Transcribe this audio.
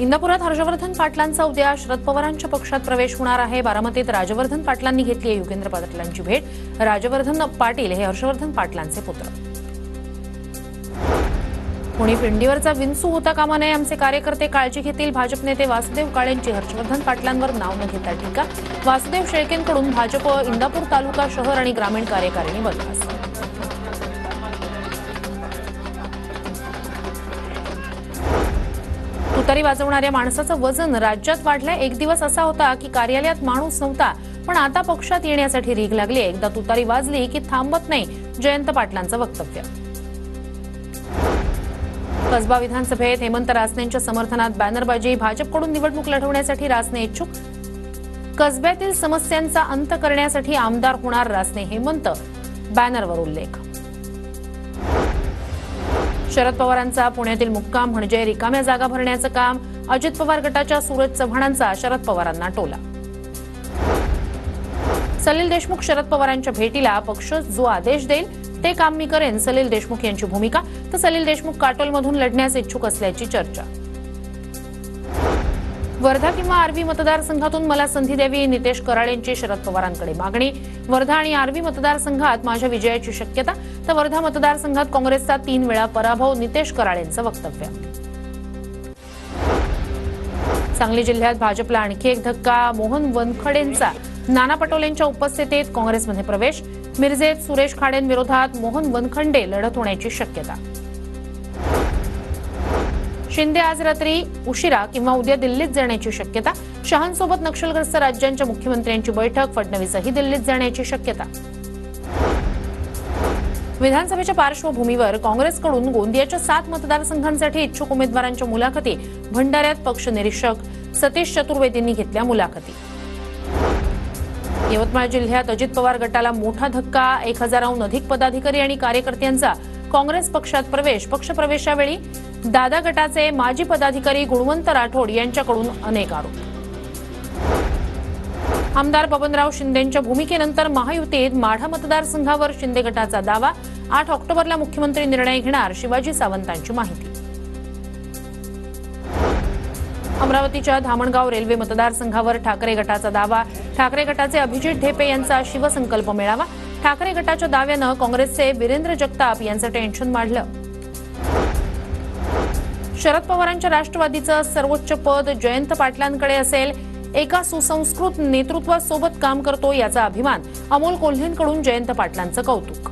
इंदापुरात हर्षवर्धन पाटलांचा उद्या शरद पवारांच्या पक्षात प्रवेश होणार आहे। बारामतीत राजवर्धन पाटलांनी घेतली आहे युगेंद्र पाटलांची भेट। राजवर्धन पाटील हे हर्षवर्धन पाटलांचे पुत्र। कोणी पिंडीवरचा विंचू होता कामा नये, आमचे कार्यकर्ते काळजी घेतील। भाजप नेते वासुदेव काळेंची हर्षवर्धन पाटलांवर नाव न घेता टीका। वासुदेव शेळकेंकडून भाजप इंदापूर तालुका शहर आणि ग्रामीण कार्यकारिणी बरखास्त। तुतारी वाजवणाऱ्या माणसाचं वजन राज्यात वाढलंय। एक दिवस असा होता की कार्यालयात माणूस नव्हता, पण आता पक्षात येण्यासाठी रीघ लागली। एकदा तुतारी वाजली की थांबत नाही, जयंत पाटलांचं वक्तव्य। कसबा विधानसभेत हेमंत रासनेंच्या समर्थनात बॅनरबाजी। भाजपकडून निवडणूक लढवण्यासाठी रासने इच्छुक। कसब्यातील समस्यांचा अंत करण्यासाठी आमदार होणार रासने हेमंत, बॅनरवर उल्लेख। शरद पवारांचा पुण्यातील मुक्काम म्हणजे रिकाम्या जागा भरण्याचं काम। अजित पवार गटाच्या सूरज चव्हाणांचा शरद पवारांना टोला। सलील देशमुख शरद पवारांच्या भेटीला पक्ष जो आदेश देईल ते काम मी करेन, सलील देशमुख यांची भूमिका। तर सलील देशमुख काटोलमधून लढण्यास इच्छुक असल्याची चर्चा। वर्धा किंवा आर्वी मतदारसंघातून मला संधी द्यावी, नितेश कराळेंची शरद पवारांकडे मागणी। वर्धा आणि आर्वी मतदारसंघात माझ्या विजयाची शक्यता। तर वर्धा मतदारसंघात काँग्रेसचा 3 वेळा पराभव, नितेश कराळेंचं वक्तव्य। सांगली जिल्ह्यात भाजपला आणखी एक धक्का। मोहन वनखडेंचा नाना पटोलेंच्या उपस्थितीत काँग्रेसमध्ये प्रवेश। मिरजेत सुरेश खाडेंविरोधात मोहन वनखंडे लढत होण्याची शक्यता। शिंदे आज रात्री उशिरा किंवा उद्या दिल्लीत जाण्याची शक्यता। शहांसोबत नक्षलग्रस्त राज्यांच्या मुख्यमंत्र्यांची बैठक। फडणवीसही दिल्लीत जाण्याची शक्यता। विधानसभेच्या पार्श्वभूमीवर काँग्रेसकडून गोंदियाच्या 7 मतदारसंघांसाठी इच्छुक उमेदवारांच्या मुलाखती। भंडाऱ्यात पक्ष निरीक्षक सतीश चतुर्वेदींनी घेतल्या मुलाखती। यवतमाळ जिल्ह्यात अजित पवार गटाला मोठा धक्का। 1000हून अधिक पदाधिकारी आणि कार्यकर्त्यांचा काँग्रेस पक्षात प्रवेश। पक्षप्रवेशावेळी दादा गटाचे माजी पदाधिकारी गुणवंत राठोड यांच्याकडून अनेक आरोप। आमदार बबनराव शिंदेंच्या भूमिकेनंतर महायुतीत माढा मतदारसंघावर शिंदे गटाचा दावा। 8 ऑक्टोबरला मुख्यमंत्री निर्णय घेणार, शिवाजी सावंतांची माहिती। अमरावतीच्या धामणगाव रेल्वे मतदारसंघावर ठाकरे गटाचा दावा। ठाकरे गटाचे अभिजित ढेपे यांचा शिवसंकल्प मेळावा। ठाकरे गटाच्या दाव्यानं काँग्रेसचे वीरेंद्र जगताप यांचं टेन्शन वाढलं। शरद पवारांच्या राष्ट्रवादीचं सर्वोच्च पद जयंत पाटलांकडे असेल। एका सुसंस्कृत नेतृत्वासोबत काम करतो याचा अभिमान। अमोल कोल्हेंकडून जयंत पाटलांचं कौतुक।